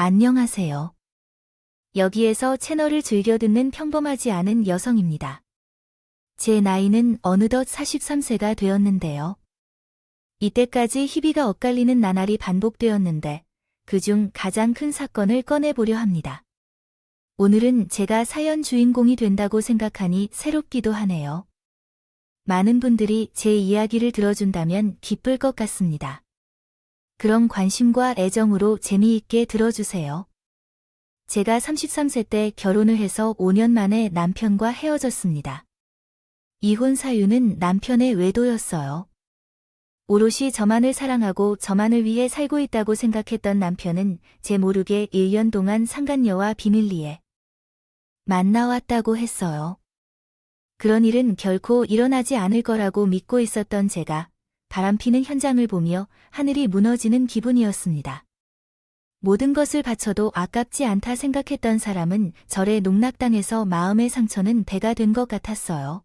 안녕하세요. 여기에서 채널을 즐겨 듣는 평범하지 않은 여성입니다. 제 나이는 어느덧 43세가 되었는데요. 이때까지 희비가 엇갈리는 나날이 반복되었는데 그중 가장 큰 사건을 꺼내보려 합니다. 오늘은 제가 사연 주인공이 된다고 생각하니 새롭기도 하네요. 많은 분들이 제 이야기를 들어준다면 기쁠 것 같습니다. 그럼 관심과 애정으로 재미있게 들어주세요. 제가 33세 때 결혼을 해서 5년 만에 남편과 헤어졌습니다. 이혼 사유는 남편의 외도였어요. 오롯이 저만을 사랑하고 저만을 위해 살고 있다고 생각했던 남편은 제 모르게 1년 동안 상간녀와 비밀리에 만나왔다고 했어요. 그런 일은 결코 일어나지 않을 거라고 믿고 있었던 제가 바람피는 현장을 보며 하늘이 무너지는 기분이었습니다. 모든 것을 바쳐도 아깝지 않다 생각했던 사람은 절에 농락당해서 마음의 상처는 배가 된 것 같았어요.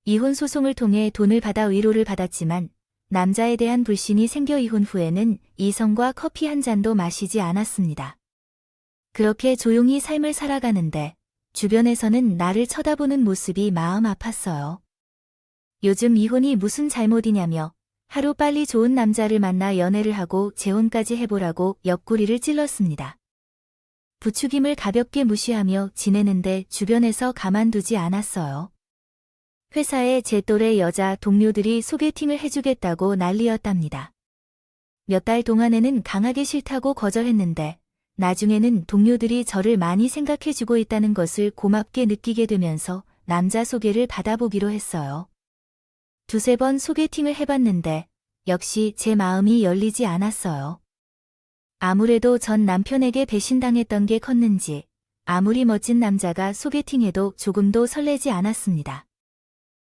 이혼 소송을 통해 돈을 받아 위로를 받았지만 남자에 대한 불신이 생겨 이혼 후에는 이성과 커피 한 잔도 마시지 않았습니다. 그렇게 조용히 삶을 살아가는데 주변에서는 나를 쳐다보는 모습이 마음 아팠어요. 요즘 이혼이 무슨 잘못이냐며 하루빨리 좋은 남자를 만나 연애를 하고 재혼까지 해보라고 옆구리를 찔렀습니다. 부추김을 가볍게 무시하며 지내는데 주변에서 가만두지 않았어요. 회사에 제 또래 여자 동료들이 소개팅을 해주겠다고 난리였답니다. 몇 달 동안에는 강하게 싫다고 거절했는데 나중에는 동료들이 저를 많이 생각해주고 있다는 것을 고맙게 느끼게 되면서 남자 소개를 받아보기로 했어요. 두세 번 소개팅을 해봤는데 역시 제 마음이 열리지 않았어요. 아무래도 전 남편에게 배신당했던 게 컸는지 아무리 멋진 남자가 소개팅해도 조금도 설레지 않았습니다.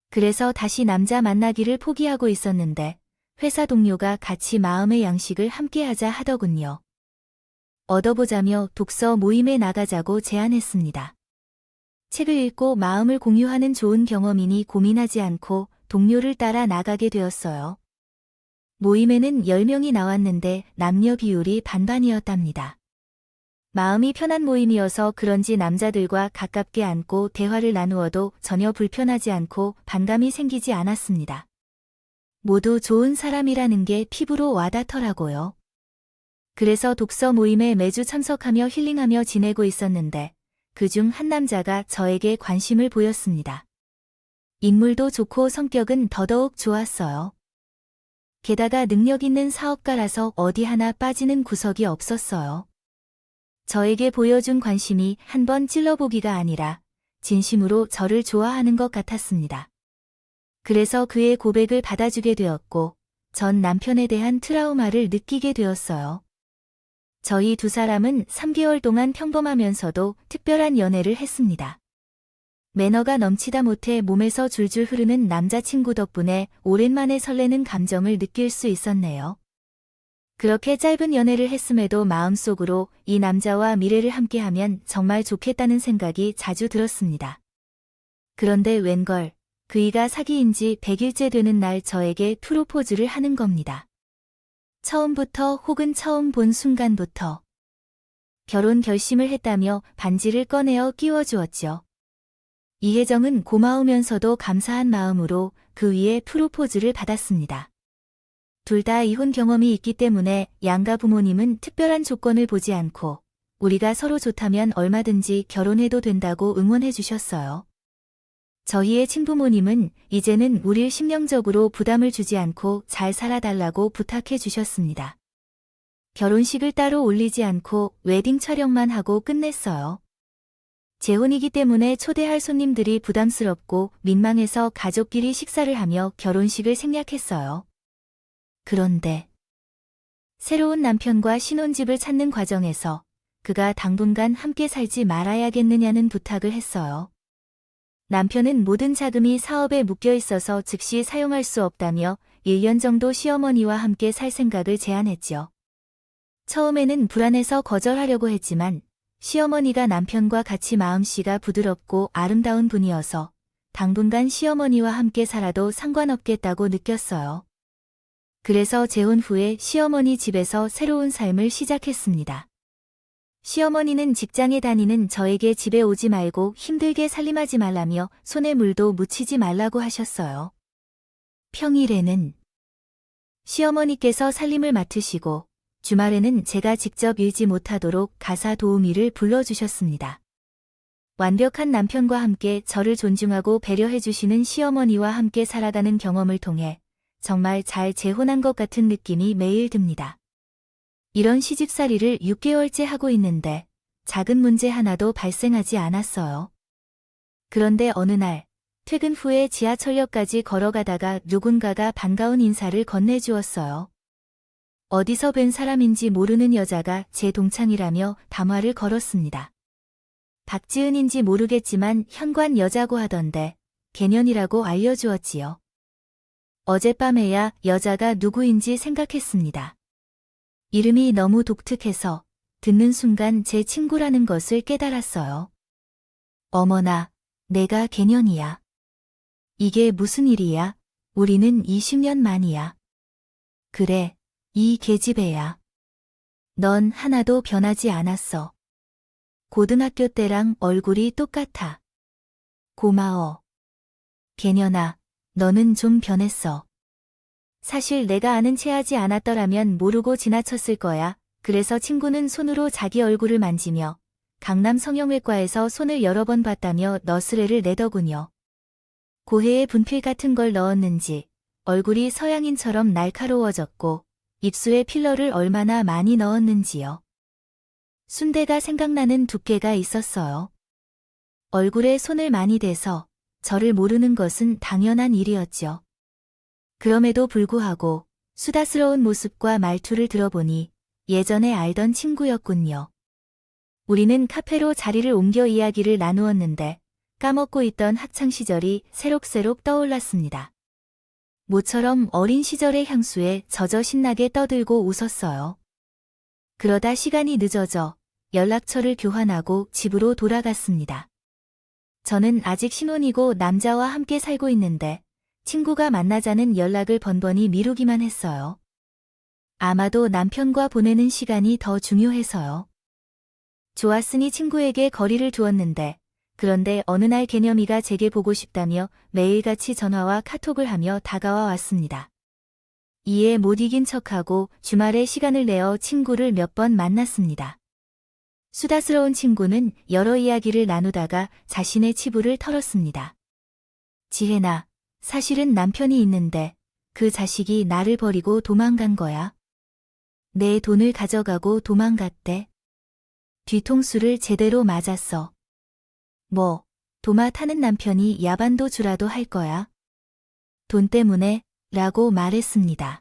그래서 다시 남자 만나기를 포기하고 있었는데 회사 동료가 같이 마음의 양식을 함께하자 하더군요. 얻어보자며 독서 모임에 나가자고 제안했습니다. 책을 읽고 마음을 공유하는 좋은 경험이니 고민하지 않고 동료를 따라 나가게 되었어요. 모임에는 10명이 나왔는데 남녀 비율이 반반이었답니다. 마음이 편한 모임이어서 그런지 남자들과 가깝게 앉고 대화를 나누어도 전혀 불편하지 않고 반감이 생기지 않았습니다. 모두 좋은 사람이라는 게 피부로 와닿더라고요. 그래서 독서 모임에 매주 참석하며 힐링하며 지내고 있었는데 그중 한 남자가 저에게 관심을 보였습니다. 인물도 좋고 성격은 더더욱 좋았어요. 게다가 능력 있는 사업가라서 어디 하나 빠지는 구석이 없었어요. 저에게 보여준 관심이 한번 찔러보기가 아니라 진심으로 저를 좋아하는 것 같았습니다. 그래서 그의 고백을 받아주게 되었고 전 남편에 대한 트라우마를 느끼게 되었어요. 저희 두 사람은 3개월 동안 평범하면서도 특별한 연애를 했습니다. 매너가 넘치다 못해 몸에서 줄줄 흐르는 남자친구 덕분에 오랜만에 설레는 감정을 느낄 수 있었네요. 그렇게 짧은 연애를 했음에도 마음속으로 이 남자와 미래를 함께하면 정말 좋겠다는 생각이 자주 들었습니다. 그런데 웬걸, 그이가 사귀인 지 100일째 되는 날 저에게 프로포즈를 하는 겁니다. 처음부터 혹은 처음 본 순간부터 결혼 결심을 했다며 반지를 꺼내어 끼워주었죠. 이혜정은 고마우면서도 감사한 마음으로 그 위에 프로포즈를 받았습니다. 둘 다 이혼 경험이 있기 때문에 양가 부모님은 특별한 조건을 보지 않고 우리가 서로 좋다면 얼마든지 결혼해도 된다고 응원해 주셨어요. 저희의 친부모님은 이제는 우릴 심령적으로 부담을 주지 않고 잘 살아달라고 부탁해 주셨습니다. 결혼식을 따로 올리지 않고 웨딩 촬영만 하고 끝냈어요. 재혼이기 때문에 초대할 손님들이 부담스럽고 민망해서 가족끼리 식사를 하며 결혼식을 생략했어요. 그런데 새로운 남편과 신혼집을 찾는 과정에서 그가 당분간 함께 살지 말아야겠느냐는 부탁을 했어요. 남편은 모든 자금이 사업에 묶여 있어서 즉시 사용할 수 없다며 1년 정도 시어머니와 함께 살 생각을 제안했죠. 처음에는 불안해서 거절하려고 했지만 시어머니가 남편과 같이 마음씨가 부드럽고 아름다운 분이어서 당분간 시어머니와 함께 살아도 상관없겠다고 느꼈어요. 그래서 재혼 후에 시어머니 집에서 새로운 삶을 시작했습니다. 시어머니는 직장에 다니는 저에게 집에 오지 말고 힘들게 살림하지 말라며 손에 물도 묻히지 말라고 하셨어요. 평일에는 시어머니께서 살림을 맡으시고 주말에는 제가 직접 일지 못하도록 가사 도우미를 불러주셨습니다. 완벽한 남편과 함께 저를 존중하고 배려해주시는 시어머니와 함께 살아가는 경험을 통해 정말 잘 재혼한 것 같은 느낌이 매일 듭니다. 이런 시집살이를 6개월째 하고 있는데 작은 문제 하나도 발생하지 않았어요. 그런데 어느 날 퇴근 후에 지하철역까지 걸어가다가 누군가가 반가운 인사를 건네주었어요. 어디서 뵌 사람인지 모르는 여자가 제 동창이라며 담화를 걸었습니다. 박지은인지 모르겠지만 현관 여자고 하던데 개년이라고 알려주었지요. 어젯밤에야 여자가 누구인지 생각했습니다. 이름이 너무 독특해서 듣는 순간 제 친구라는 것을 깨달았어요. 어머나, 내가 개년이야. 이게 무슨 일이야? 우리는 20년 만이야. 그래, 이 계집애야. 넌 하나도 변하지 않았어. 고등학교 때랑 얼굴이 똑같아. 고마워. 개년아, 너는 좀 변했어. 사실 내가 아는 체하지 않았더라면 모르고 지나쳤을 거야. 그래서 친구는 손으로 자기 얼굴을 만지며 강남 성형외과에서 손을 여러 번 봤다며 너스레를 내더군요. 고해에 분필 같은 걸 넣었는지 얼굴이 서양인처럼 날카로워졌고 입술에 필러를 얼마나 많이 넣었는지요. 순대가 생각나는 두께가 있었어요. 얼굴에 손을 많이 대서 저를 모르는 것은 당연한 일이었죠. 그럼에도 불구하고 수다스러운 모습과 말투를 들어보니 예전에 알던 친구였군요. 우리는 카페로 자리를 옮겨 이야기를 나누었는데 까먹고 있던 학창시절이 새록새록 떠올랐습니다. 모처럼 어린 시절의 향수에 젖어 신나게 떠들고 웃었어요. 그러다 시간이 늦어져 연락처를 교환하고 집으로 돌아갔습니다. 저는 아직 신혼이고 남자와 함께 살고 있는데 친구가 만나자는 연락을 번번이 미루기만 했어요. 아마도 남편과 보내는 시간이 더 중요해서요. 좋았으니 친구에게 거리를 두었는데 그런데 어느 날 개념이가 제게 보고 싶다며 매일같이 전화와 카톡을 하며 다가와 왔습니다. 이에 못 이긴 척하고 주말에 시간을 내어 친구를 몇 번 만났습니다. 수다스러운 친구는 여러 이야기를 나누다가 자신의 치부를 털었습니다. 지혜나, 사실은 남편이 있는데 그 자식이 나를 버리고 도망간 거야. 내 돈을 가져가고 도망갔대. 뒤통수를 제대로 맞았어. 뭐, 도마 타는 남편이 야반도 주라도 할 거야. 돈 때문에? 라고 말했습니다.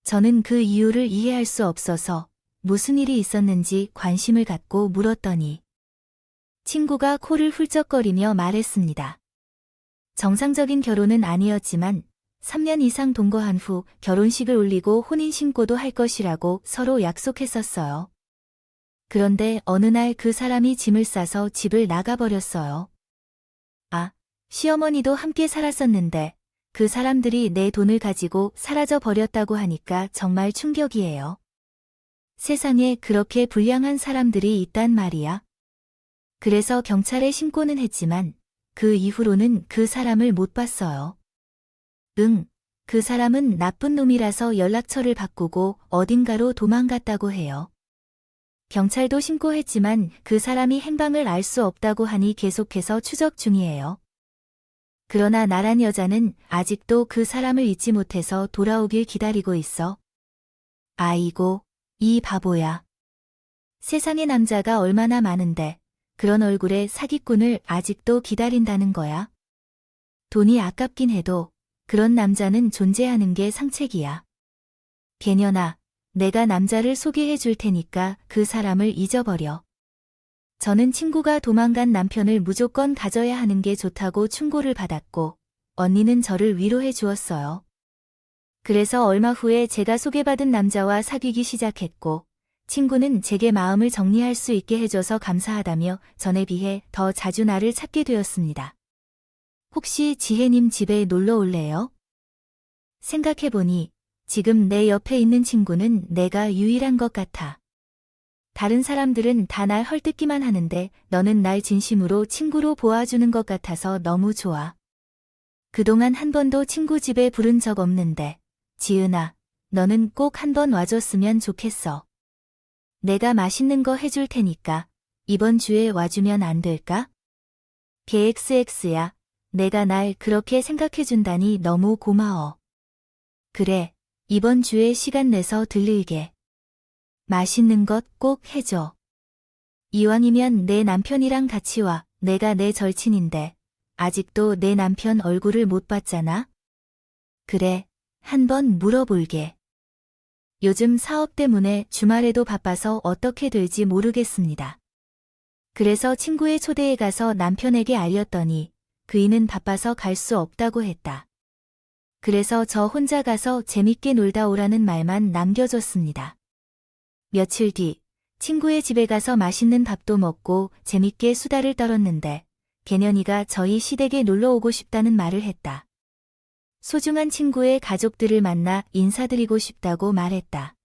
저는 그 이유를 이해할 수 없어서 무슨 일이 있었는지 관심을 갖고 물었더니 친구가 코를 훌쩍거리며 말했습니다. 정상적인 결혼은 아니었지만 3년 이상 동거한 후 결혼식을 올리고 혼인신고도 할 것이라고 서로 약속했었어요. 그런데 어느 날 그 사람이 짐을 싸서 집을 나가버렸어요. 아, 시어머니도 함께 살았었는데 그 사람들이 내 돈을 가지고 사라져 버렸다고 하니까 정말 충격이에요. 세상에 그렇게 불량한 사람들이 있단 말이야. 그래서 경찰에 신고는 했지만 그 이후로는 그 사람을 못 봤어요. 그 사람은 나쁜 놈이라서 연락처를 바꾸고 어딘가로 도망갔다고 해요. 경찰도 신고했지만 그 사람이 행방을 알 수 없다고 하니 계속해서 추적 중이에요. 그러나 나란 여자는 아직도 그 사람을 잊지 못해서 돌아오길 기다리고 있어. 아이고, 이 바보야. 세상에 남자가 얼마나 많은데 그런 얼굴의 사기꾼을 아직도 기다린다는 거야. 돈이 아깝긴 해도 그런 남자는 존재하는 게 상책이야. 개년아, 내가 남자를 소개해 줄 테니까 그 사람을 잊어버려. 저는 친구가 도망간 남편을 무조건 가져야 하는 게 좋다고 충고를 받았고 언니는 저를 위로해 주었어요. 그래서 얼마 후에 제가 소개받은 남자와 사귀기 시작했고 친구는 제게 마음을 정리할 수 있게 해줘서 감사하다며 전에 비해 더 자주 나를 찾게 되었습니다. 혹시 지혜님 집에 놀러 올래요? 생각해보니 지금 내 옆에 있는 친구는 내가 유일한 것 같아. 다른 사람들은 다 날 헐뜯기만 하는데 너는 날 진심으로 친구로 보아주는 것 같아서 너무 좋아. 그동안 한 번도 친구 집에 부른 적 없는데, 지은아, 너는 꼭 한 번 와줬으면 좋겠어. 내가 맛있는 거 해줄 테니까 이번 주에 와주면 안 될까? KXX야, 내가 날 그렇게 생각해준다니 너무 고마워. 그래, 이번 주에 시간 내서 들릴게. 맛있는 것 꼭 해줘. 이왕이면 내 남편이랑 같이 와. 내가 내 절친인데 아직도 내 남편 얼굴을 못 봤잖아? 그래, 한번 물어볼게. 요즘 사업 때문에 주말에도 바빠서 어떻게 될지 모르겠습니다. 그래서 친구의 초대에 가서 남편에게 알렸더니 그이는 바빠서 갈 수 없다고 했다. 그래서 저 혼자 가서 재밌게 놀다 오라는 말만 남겨줬습니다. 며칠 뒤 친구의 집에 가서 맛있는 밥도 먹고 재밌게 수다를 떨었는데 개년이가 저희 시댁에 놀러 오고 싶다는 말을 했다. 소중한 친구의 가족들을 만나 인사드리고 싶다고 말했다.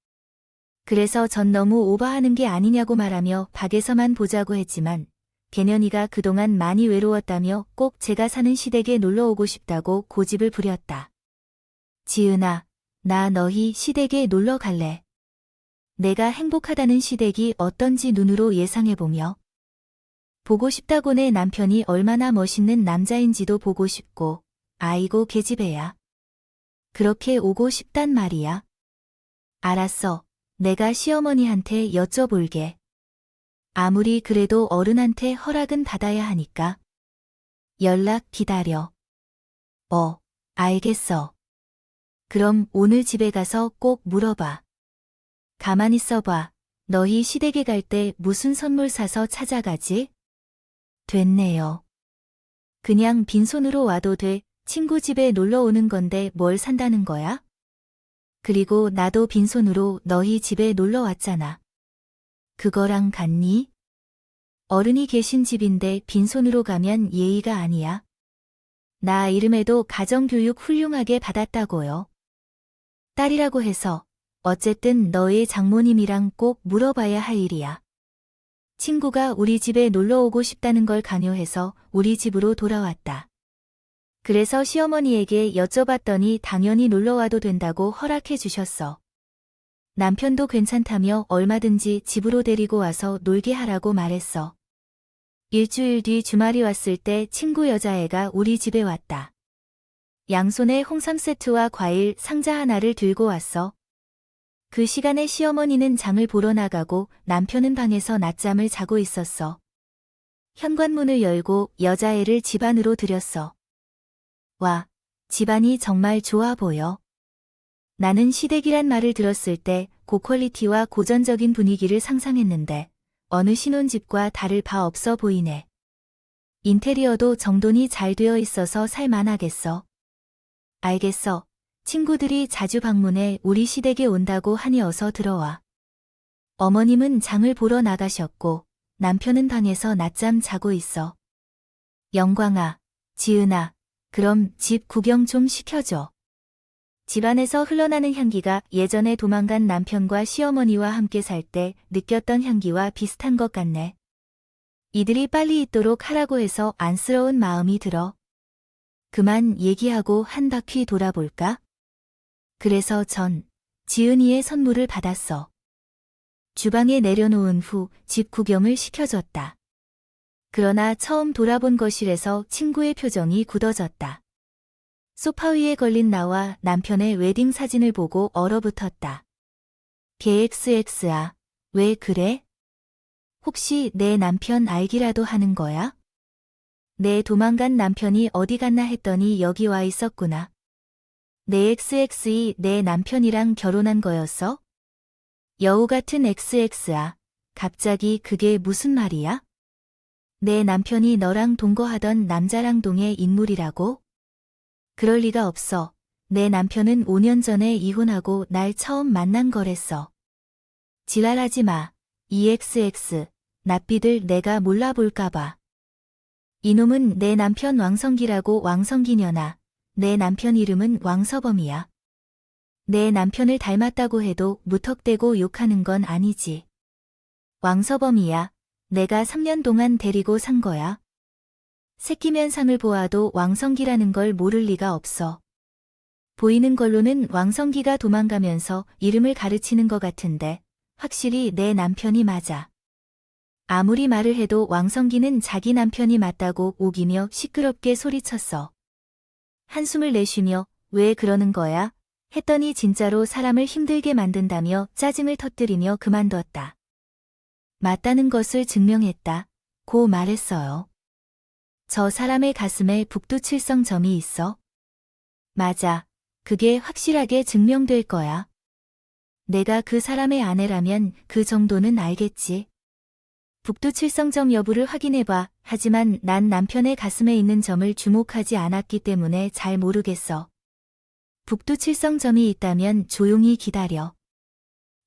그래서 전 너무 오버하는 게 아니냐고 말하며 밖에서만 보자고 했지만 개년이가 그동안 많이 외로웠다며 꼭 제가 사는 시댁에 놀러 오고 싶다고 고집을 부렸다. 지은아, 나 너희 시댁에 놀러 갈래. 내가 행복하다는 시댁이 어떤지 눈으로 예상해보며 보고 싶다고 내 남편이 얼마나 멋있는 남자인지도 보고 싶고 아이고 계집애야. 그렇게 오고 싶단 말이야. 알았어. 내가 시어머니한테 여쭤볼게. 아무리 그래도 어른한테 허락은 받아야 하니까. 연락 기다려. 알겠어. 그럼 오늘 집에 가서 꼭 물어봐. 가만 있어봐. 너희 시댁에 갈 때 무슨 선물 사서 찾아가지? 됐네요. 그냥 빈손으로 와도 돼. 친구 집에 놀러 오는 건데 뭘 산다는 거야? 그리고 나도 빈손으로 너희 집에 놀러 왔잖아. 그거랑 같니? 어른이 계신 집인데 빈손으로 가면 예의가 아니야. 나 이름에도 가정교육 훌륭하게 받았다고요. 딸이라고 해서 어쨌든 너의 장모님이랑 꼭 물어봐야 할 일이야. 친구가 우리 집에 놀러 오고 싶다는 걸 강요해서 우리 집으로 돌아왔다. 그래서 시어머니에게 여쭤봤더니 당연히 놀러와도 된다고 허락해 주셨어. 남편도 괜찮다며 얼마든지 집으로 데리고 와서 놀게 하라고 말했어. 일주일 뒤 주말이 왔을 때 친구 여자애가 우리 집에 왔다. 양손에 홍삼 세트와 과일 상자 하나를 들고 왔어. 그 시간에 시어머니는 장을 보러 나가고 남편은 방에서 낮잠을 자고 있었어. 현관문을 열고 여자애를 집 안으로 들였어. 와, 집안이 정말 좋아 보여. 나는 시댁이란 말을 들었을 때 고퀄리티와 고전적인 분위기를 상상했는데 어느 신혼집과 다를 바 없어 보이네. 인테리어도 정돈이 잘 되어 있어서 살만하겠어. 알겠어. 친구들이 자주 방문해 우리 시댁에 온다고 하니 어서 들어와. 어머님은 장을 보러 나가셨고 남편은 방에서 낮잠 자고 있어. 영광아, 지은아, 그럼 집 구경 좀 시켜줘. 집안에서 흘러나는 향기가 예전에 도망간 남편과 시어머니와 함께 살 때 느꼈던 향기와 비슷한 것 같네. 이들이 빨리 있도록 하라고 해서 안쓰러운 마음이 들어. 그만 얘기하고 한 바퀴 돌아볼까? 그래서 전 지은이의 선물을 받았어. 주방에 내려놓은 후 집 구경을 시켜줬다. 그러나 처음 돌아본 거실에서 친구의 표정이 굳어졌다. 소파 위에 걸린 나와 남편의 웨딩 사진을 보고 얼어붙었다. KXX야, 왜 그래? 혹시 내 남편 알기라도 하는 거야? 내 도망간 남편이 어디 갔나 했더니 여기 와 있었구나. 내 XX이 내 남편이랑 결혼한 거였어? 여우 같은 XX야, 갑자기 그게 무슨 말이야? 내 남편이 너랑 동거하던 남자랑 동의 인물이라고? 그럴 리가 없어. 내 남편은 5년 전에 이혼하고 날 처음 만난 거랬어. 지랄하지 마. EXX, 낯비들 내가 몰라볼까봐. 이놈은 내 남편 왕성기라고 왕성기녀나. 내 남편 이름은 왕서범이야. 내 남편을 닮았다고 해도 무턱대고 욕하는 건 아니지. 왕서범이야. 내가 3년 동안 데리고 산 거야. 새끼 면상을 보아도 왕성기라는 걸 모를 리가 없어. 보이는 걸로는 왕성기가 도망가면서 이름을 가르치는 것 같은데 확실히 내 남편이 맞아. 아무리 말을 해도 왕성기는 자기 남편이 맞다고 우기며 시끄럽게 소리쳤어. 한숨을 내쉬며 왜 그러는 거야? 했더니 진짜로 사람을 힘들게 만든다며 짜증을 터뜨리며 그만두었다. 맞다는 것을 증명했다. 고 말했어요. 저 사람의 가슴에 북두칠성점이 있어? 맞아. 그게 확실하게 증명될 거야. 내가 그 사람의 아내라면 그 정도는 알겠지. 북두칠성점 여부를 확인해봐. 하지만 난 남편의 가슴에 있는 점을 주목하지 않았기 때문에 잘 모르겠어. 북두칠성점이 있다면 조용히 기다려.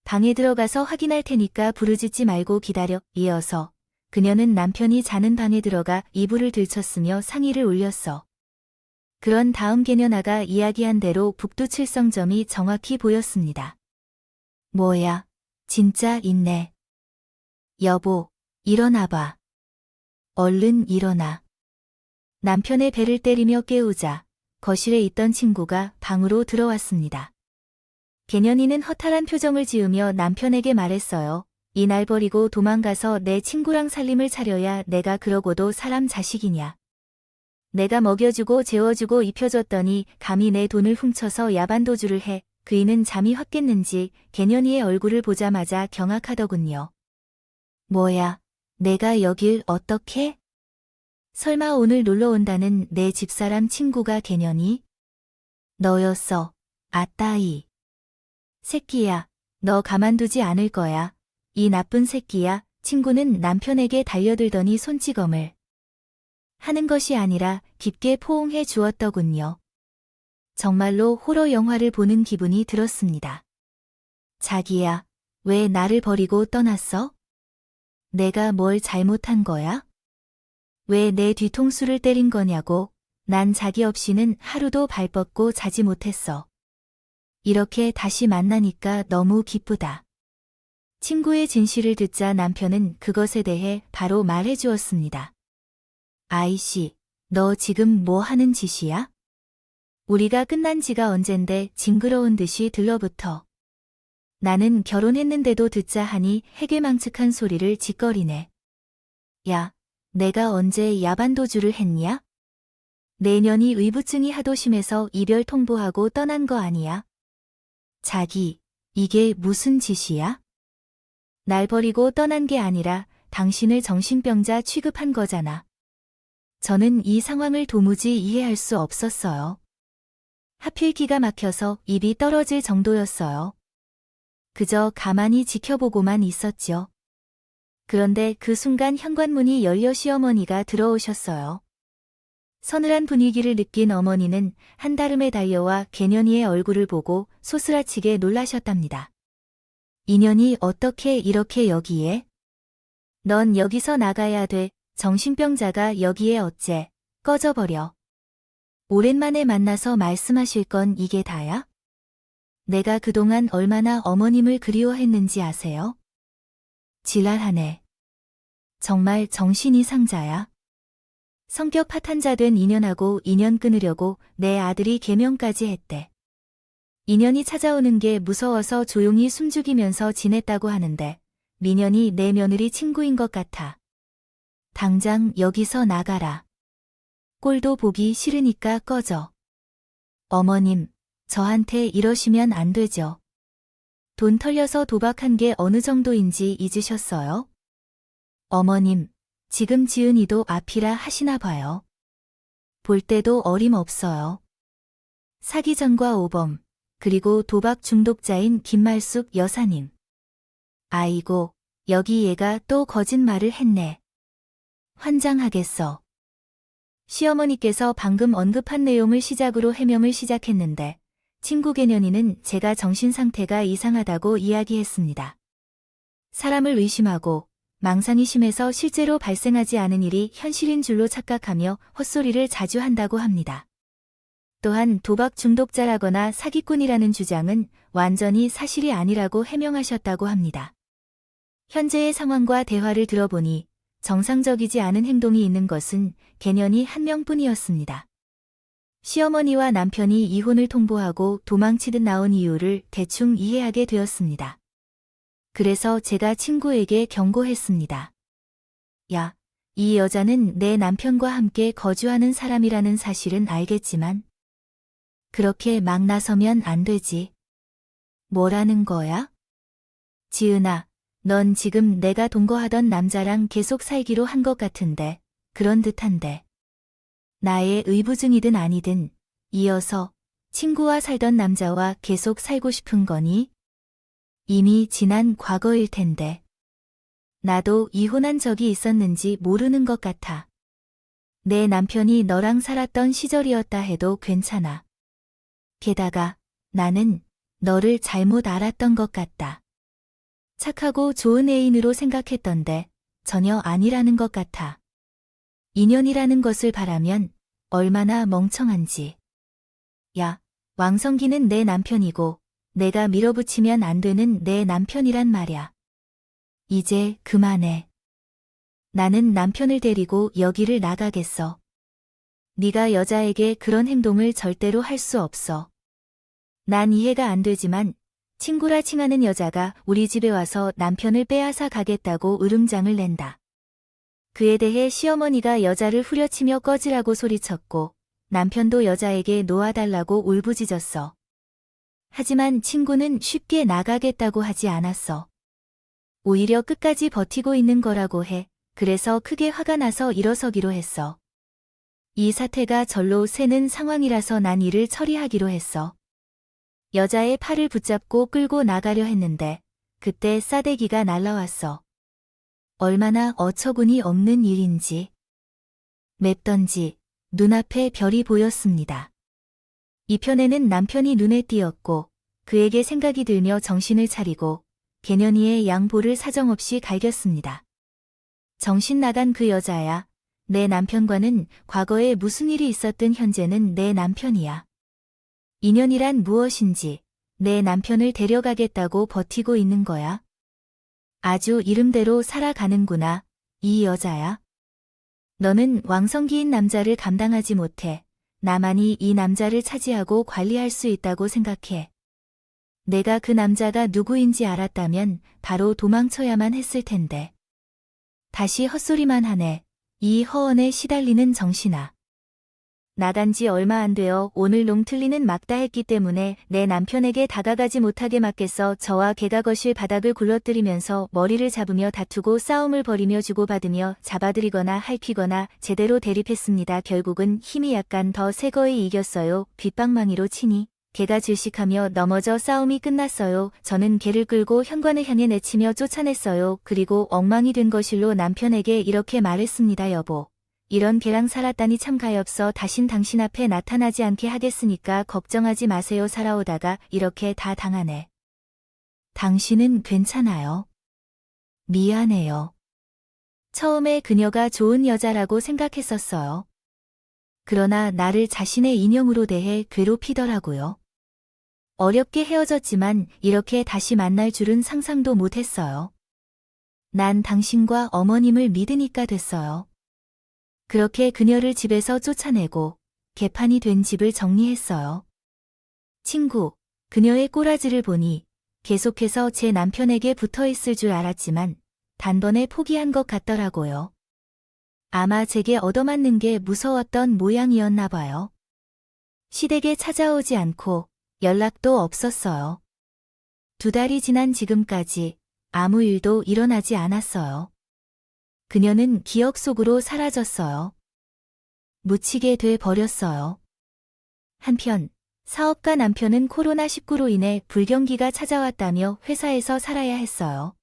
방에 들어가서 확인할 테니까 부르짖지 말고 기다려. 이어서 그녀는 남편이 자는 방에 들어가 이불을 들쳤으며 상의를 올렸어. 그런 다음 개년아가 이야기한 대로 북두칠성점이 정확히 보였습니다. 뭐야, 진짜 있네. 여보, 일어나봐. 얼른 일어나. 남편의 배를 때리며 깨우자 거실에 있던 친구가 방으로 들어왔습니다. 개년이는 허탈한 표정을 지으며 남편에게 말했어요. 이 날 버리고 도망가서 내 친구랑 살림을 차려야 내가 그러고도 사람 자식이냐. 내가 먹여주고 재워주고 입혀줬더니 감히 내 돈을 훔쳐서 야반도주를 해. 그이는 잠이 확 깼는지 개년이의 얼굴을 보자마자 경악하더군요. 뭐야, 내가 여길 어떻게? 설마 오늘 놀러 온다는 내 집사람 친구가 개년이? 너였어. 아따이. 새끼야, 너 가만두지 않을 거야. 이 나쁜 새끼야. 친구는 남편에게 달려들더니 손찌검을 하는 것이 아니라 깊게 포옹해 주었더군요. 정말로 호러 영화를 보는 기분이 들었습니다. 자기야, 왜 나를 버리고 떠났어? 내가 뭘 잘못한 거야? 왜 내 뒤통수를 때린 거냐고. 난 자기 없이는 하루도 발 뻗고 자지 못했어. 이렇게 다시 만나니까 너무 기쁘다. 친구의 진실을 듣자 남편은 그것에 대해 바로 말해 주었습니다. 아이씨, 너 지금 뭐 하는 짓이야? 우리가 끝난 지가 언젠데 징그러운 듯이 들러붙어. 나는 결혼했는데도 듣자 하니 해괴망측한 소리를 짓거리네. 야, 내가 언제 야반도주를 했냐? 내년이 의부증이 하도 심해서 이별 통보하고 떠난 거 아니야? 자기, 이게 무슨 짓이야? 날 버리고 떠난 게 아니라 당신을 정신병자 취급한 거잖아. 저는 이 상황을 도무지 이해할 수 없었어요. 하필 기가 막혀서 입이 떨어질 정도였어요. 그저 가만히 지켜보고만 있었죠. 그런데 그 순간 현관문이 열려 시어머니가 들어오셨어요. 서늘한 분위기를 느낀 어머니는 한달음에 달려와 개년이의 얼굴을 보고 소스라치게 놀라셨답니다. 인연이 어떻게 이렇게 여기에? 넌 여기서 나가야 돼. 정신병자가 여기에 어째? 꺼져버려. 오랜만에 만나서 말씀하실 건 이게 다야? 내가 그동안 얼마나 어머님을 그리워했는지 아세요? 지랄하네. 정말 정신이상자야. 성격 파탄자 된 인연하고 인연 끊으려고 내 아들이 개명까지 했대. 인연이 찾아오는 게 무서워서 조용히 숨죽이면서 지냈다고 하는데 민연이 내 며느리 친구인 것 같아. 당장 여기서 나가라. 꼴도 보기 싫으니까 꺼져. 어머님, 저한테 이러시면 안 되죠. 돈 털려서 도박한 게 어느 정도인지 잊으셨어요? 어머님, 지금 지은이도 앞이라 하시나 봐요. 볼 때도 어림없어요. 사기전과 오범, 그리고 도박 중독자인 김말숙 여사님. 아이고, 여기 얘가 또 거짓말을 했네. 환장하겠어. 시어머니께서 방금 언급한 내용을 시작으로 해명을 시작했는데 친구 개년이는 제가 정신 상태가 이상하다고 이야기했습니다. 사람을 의심하고 망상이 심해서 실제로 발생하지 않은 일이 현실인 줄로 착각하며 헛소리를 자주 한다고 합니다. 또한 도박 중독자라거나 사기꾼이라는 주장은 완전히 사실이 아니라고 해명하셨다고 합니다. 현재의 상황과 대화를 들어보니 정상적이지 않은 행동이 있는 것은 개년이 한 명뿐이었습니다. 시어머니와 남편이 이혼을 통보하고 도망치듯 나온 이유를 대충 이해하게 되었습니다. 그래서 제가 친구에게 경고했습니다. 야, 이 여자는 내 남편과 함께 거주하는 사람이라는 사실은 알겠지만 그렇게 막 나서면 안 되지. 뭐라는 거야? 지은아, 넌 지금 내가 동거하던 남자랑 계속 살기로 한 것 같은데, 그런 듯한데. 나의 의부증이든 아니든, 이어서 친구와 살던 남자와 계속 살고 싶은 거니? 이미 지난 과거일 텐데. 나도 이혼한 적이 있었는지 모르는 것 같아. 내 남편이 너랑 살았던 시절이었다 해도 괜찮아. 게다가 나는 너를 잘못 알았던 것 같다. 착하고 좋은 애인으로 생각했던데 전혀 아니라는 것 같아. 인연이라는 것을 바라면 얼마나 멍청한지. 야, 왕성기는 내 남편이고 내가 밀어붙이면 안 되는 내 남편이란 말야. 이제 그만해. 나는 남편을 데리고 여기를 나가겠어. 네가 여자에게 그런 행동을 절대로 할 수 없어. 난 이해가 안 되지만 친구라 칭하는 여자가 우리 집에 와서 남편을 빼앗아 가겠다고 으름장을 낸다. 그에 대해 시어머니가 여자를 후려치며 꺼지라고 소리쳤고 남편도 여자에게 놓아달라고 울부짖었어. 하지만 친구는 쉽게 나가겠다고 하지 않았어. 오히려 끝까지 버티고 있는 거라고 해. 그래서 크게 화가 나서 일어서기로 했어. 이 사태가 절로 새는 상황이라서 난 이를 처리하기로 했어. 여자의 팔을 붙잡고 끌고 나가려 했는데 그때 싸대기가 날라왔어. 얼마나 어처구니 없는 일인지. 맵던지 눈앞에 별이 보였습니다. 이 편에는 남편이 눈에 띄었고 그에게 생각이 들며 정신을 차리고 개년이의 양볼을 사정없이 갈겼습니다. 정신 나간 그 여자야. 내 남편과는 과거에 무슨 일이 있었든 현재는 내 남편이야. 인연이란 무엇인지 내 남편을 데려가겠다고 버티고 있는 거야. 아주 이름대로 살아가는구나, 이 여자야. 너는 왕성기인 남자를 감당하지 못해. 나만이 이 남자를 차지하고 관리할 수 있다고 생각해. 내가 그 남자가 누구인지 알았다면 바로 도망쳐야만 했을 텐데. 다시 헛소리만 하네. 이 허언에 시달리는 정신아. 나간 지 얼마 안 되어 오늘 농틀리는 막다 했기 때문에 내 남편에게 다가가지 못하게 막겠어. 저와 개가 거실 바닥을 굴러뜨리면서 머리를 잡으며 다투고 싸움을 벌이며 주고받으며 잡아들이거나 핥히거나 제대로 대립했습니다. 결국은 힘이 약간 더 세거이 이겼어요. 빗방망이로 치니 개가 질식하며 넘어져 싸움이 끝났어요. 저는 개를 끌고 현관을 향해 내치며 쫓아냈어요. 그리고 엉망이 된 거실로 남편에게 이렇게 말했습니다. 여보. 이런 개랑 살았다니 참 가엾어. 다신 당신 앞에 나타나지 않게 하겠으니까 걱정하지 마세요. 살아오다가 이렇게 다 당하네. 당신은 괜찮아요. 미안해요. 처음에 그녀가 좋은 여자라고 생각했었어요. 그러나 나를 자신의 인형으로 대해 괴롭히더라고요. 어렵게 헤어졌지만 이렇게 다시 만날 줄은 상상도 못했어요. 난 당신과 어머님을 믿으니까 됐어요. 그렇게 그녀를 집에서 쫓아내고 개판이 된 집을 정리했어요. 친구, 그녀의 꼬라지를 보니 계속해서 제 남편에게 붙어있을 줄 알았지만 단번에 포기한 것 같더라고요. 아마 제게 얻어맞는 게 무서웠던 모양이었나 봐요. 시댁에 찾아오지 않고 연락도 없었어요. 2달이 지난 지금까지 아무 일도 일어나지 않았어요. 그녀는 기억 속으로 사라졌어요. 묻히게 돼 버렸어요. 한편 사업가 남편은 코로나19로 인해 불경기가 찾아왔다며 회사에서 살아야 했어요.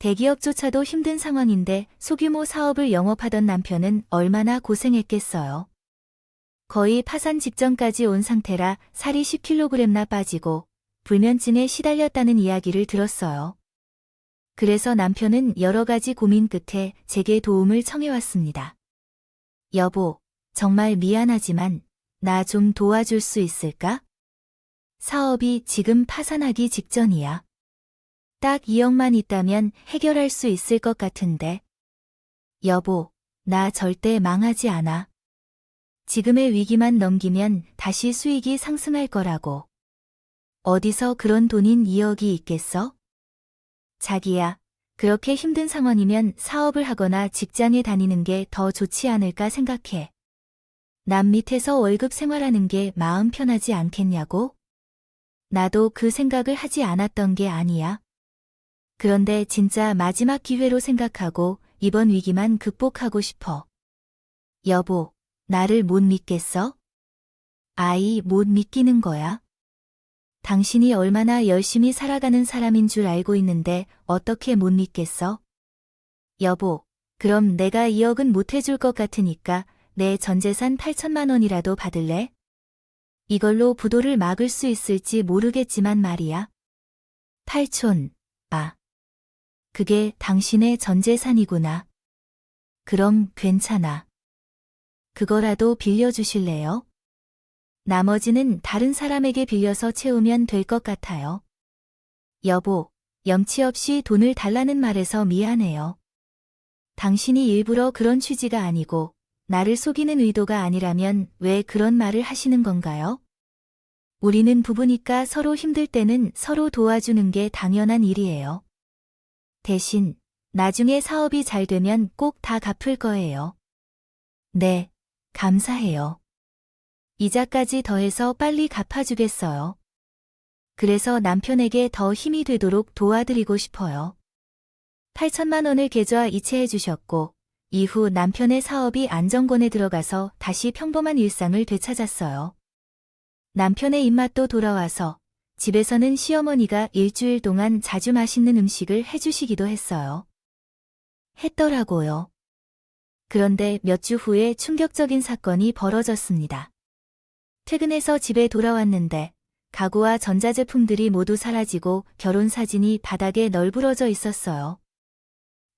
대기업조차도 힘든 상황인데 소규모 사업을 영업하던 남편은 얼마나 고생했겠어요. 거의 파산 직전까지 온 상태라 살이 10kg나 빠지고 불면증에 시달렸다는 이야기를 들었어요. 그래서 남편은 여러 가지 고민 끝에 제게 도움을 청해왔습니다. 여보, 정말 미안하지만 나 좀 도와줄 수 있을까? 사업이 지금 파산하기 직전이야. 딱 2억만 있다면 해결할 수 있을 것 같은데. 여보, 나 절대 망하지 않아. 지금의 위기만 넘기면 다시 수익이 상승할 거라고. 어디서 그런 돈인 2억이 있겠어? 자기야, 그렇게 힘든 상황이면 사업을 하거나 직장에 다니는 게 더 좋지 않을까 생각해. 남 밑에서 월급 생활하는 게 마음 편하지 않겠냐고? 나도 그 생각을 하지 않았던 게 아니야. 그런데 진짜 마지막 기회로 생각하고 이번 위기만 극복하고 싶어. 여보, 나를 못 믿겠어? 아이, 못 믿기는 거야? 당신이 얼마나 열심히 살아가는 사람인 줄 알고 있는데 어떻게 못 믿겠어? 여보, 그럼 내가 2억은 못 해줄 것 같으니까 내 전재산 8천만 원이라도 받을래? 이걸로 부도를 막을 수 있을지 모르겠지만 말이야. 8촌, 아. 그게 당신의 전재산이구나. 그럼 괜찮아. 그거라도 빌려주실래요? 나머지는 다른 사람에게 빌려서 채우면 될 것 같아요. 여보, 염치 없이 돈을 달라는 말에서 미안해요. 당신이 일부러 그런 취지가 아니고 나를 속이는 의도가 아니라면 왜 그런 말을 하시는 건가요? 우리는 부부니까 서로 힘들 때는 서로 도와주는 게 당연한 일이에요. 대신 나중에 사업이 잘 되면 꼭 다 갚을 거예요. 네, 감사해요. 이자까지 더해서 빨리 갚아주겠어요. 그래서 남편에게 더 힘이 되도록 도와드리고 싶어요. 8천만 원을 계좌 이체해 주셨고 이후 남편의 사업이 안정권에 들어가서 다시 평범한 일상을 되찾았어요. 남편의 입맛도 돌아와서 집에서는 시어머니가 일주일 동안 자주 맛있는 음식을 해주시기도 했어요. 했더라고요. 그런데 몇 주 후에 충격적인 사건이 벌어졌습니다. 퇴근해서 집에 돌아왔는데 가구와 전자제품들이 모두 사라지고 결혼사진이 바닥에 널브러져 있었어요.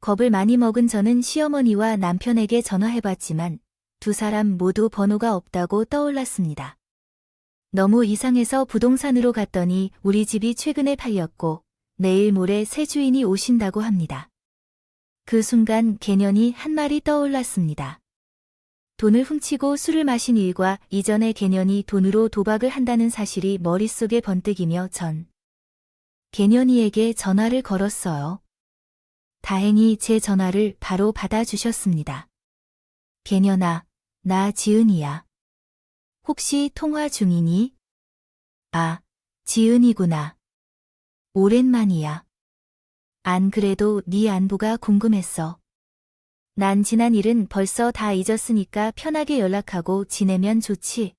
겁을 많이 먹은 저는 시어머니와 남편에게 전화해봤지만 두 사람 모두 번호가 없다고 떠올랐습니다. 너무 이상해서 부동산으로 갔더니 우리 집이 최근에 팔렸고 내일 모레 새 주인이 오신다고 합니다. 그 순간 개년이 한 말이 떠올랐습니다. 돈을 훔치고 술을 마신 일과 이전의 개년이 돈으로 도박을 한다는 사실이 머릿속에 번뜩이며 전 개년이에게 전화를 걸었어요. 다행히 제 전화를 바로 받아주셨습니다. 개년아, 나 지은이야. 혹시 통화 중이니? 아, 지은이구나. 오랜만이야. 안 그래도 네 안부가 궁금했어. 난 지난 일은 벌써 다 잊었으니까 편하게 연락하고 지내면 좋지.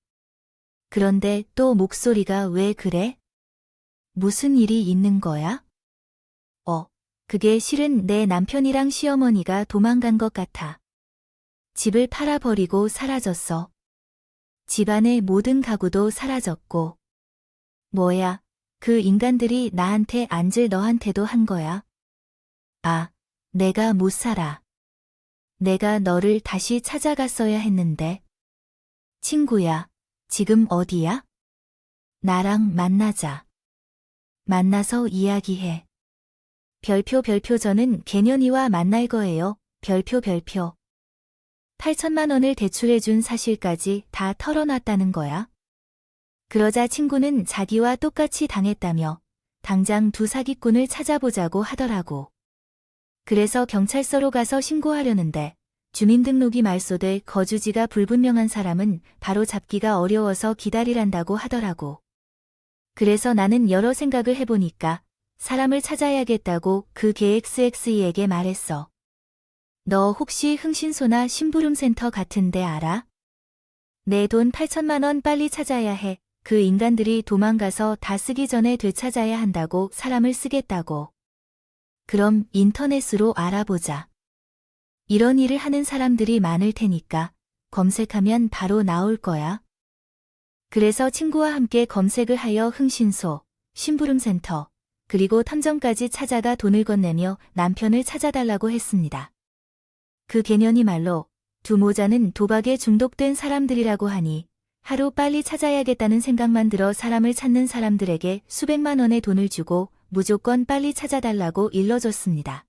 그런데 또 목소리가 왜 그래? 무슨 일이 있는 거야? 그게 실은 내 남편이랑 시어머니가 도망간 것 같아. 집을 팔아버리고 사라졌어. 집안의 모든 가구도 사라졌고. 뭐야, 그 인간들이 나한테 안질 너한테도 한 거야? 아, 내가 못 살아. 내가 너를 다시 찾아갔어야 했는데. 친구야, 지금 어디야? 나랑 만나자. 만나서 이야기해. 별표 저는 개년이와 만날 거예요. 별표. 8천만 원을 대출해준 사실까지 다 털어놨다는 거야. 그러자 친구는 자기와 똑같이 당했다며 당장 두 사기꾼을 찾아보자고 하더라고. 그래서 경찰서로 가서 신고하려는데 주민등록이 말소돼 거주지가 불분명한 사람은 바로 잡기가 어려워서 기다리란다고 하더라고. 그래서 나는 여러 생각을 해보니까 사람을 찾아야겠다고 그 KXXE에게 말했어. 너 혹시 흥신소나 심부름센터 같은 데 알아? 내 돈 8천만 원 빨리 찾아야 해. 그 인간들이 도망가서 다 쓰기 전에 되찾아야 한다고 사람을 쓰겠다고. 그럼 인터넷으로 알아보자. 이런 일을 하는 사람들이 많을 테니까 검색하면 바로 나올 거야. 그래서 친구와 함께 검색을 하여 흥신소, 심부름센터, 그리고 탐정까지 찾아가 돈을 건네며 남편을 찾아달라고 했습니다. 그 개년이 말로 두 모자는 도박에 중독된 사람들이라고 하니 하루 빨리 찾아야겠다는 생각만 들어 사람을 찾는 사람들에게 수백만 원의 돈을 주고 무조건 빨리 찾아달라고 일러줬습니다.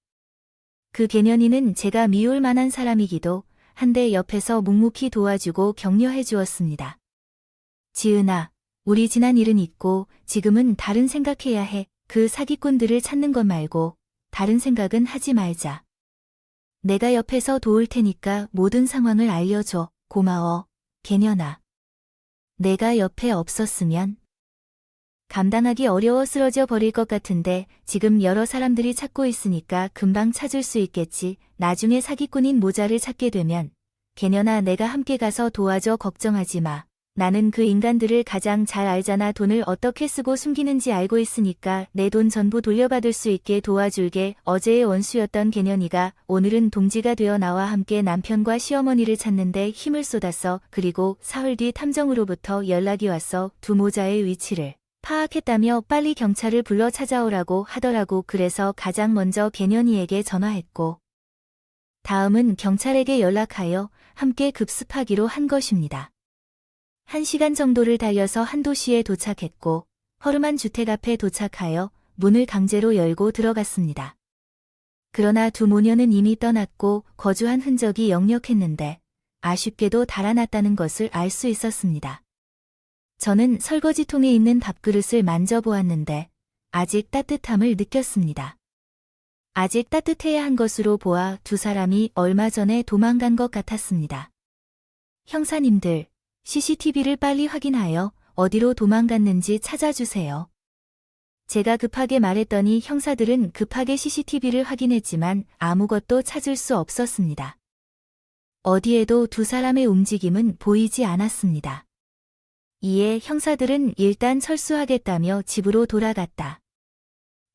그 개년이는 제가 미울 만한 사람이기도 한데 옆에서 묵묵히 도와주고 격려해 주었습니다. 지은아, 우리 지난 일은 있고 지금은 다른 생각해야 해. 그 사기꾼들을 찾는 것 말고 다른 생각은 하지 말자. 내가 옆에서 도울 테니까 모든 상황을 알려줘. 고마워, 개년아. 내가 옆에 없었으면 감당하기 어려워 쓰러져 버릴 것 같은데 지금 여러 사람들이 찾고 있으니까 금방 찾을 수 있겠지. 나중에 사기꾼인 모자를 찾게 되면 개년아 내가 함께 가서 도와줘. 걱정하지 마. 나는 그 인간들을 가장 잘 알잖아. 돈을 어떻게 쓰고 숨기는지 알고 있으니까 내 돈 전부 돌려받을 수 있게 도와줄게. 어제의 원수였던 개년이가 오늘은 동지가 되어 나와 함께 남편과 시어머니를 찾는데 힘을 쏟았어. 그리고 사흘 뒤 탐정으로부터 연락이 왔어. 두 모자의 위치를 파악했다며 빨리 경찰을 불러 찾아오라고 하더라고. 그래서 가장 먼저 개년이에게 전화했고 다음은 경찰에게 연락하여 함께 급습하기로 한 것입니다. 1시간 정도를 달려서 한 도시에 도착했고 허름한 주택 앞에 도착하여 문을 강제로 열고 들어갔습니다. 그러나 두 모녀는 이미 떠났고 거주한 흔적이 역력했는데 아쉽게도 달아났다는 것을 알 수 있었습니다. 저는 설거지통에 있는 밥그릇을 만져보았는데 아직 따뜻함을 느꼈습니다. 아직 따뜻해야 한 것으로 보아 두 사람이 얼마 전에 도망간 것 같았습니다. 형사님들, CCTV를 빨리 확인하여 어디로 도망갔는지 찾아주세요. 제가 급하게 말했더니 형사들은 급하게 CCTV를 확인했지만 아무것도 찾을 수 없었습니다. 어디에도 두 사람의 움직임은 보이지 않았습니다. 이에 형사들은 일단 철수하겠다며 집으로 돌아갔다.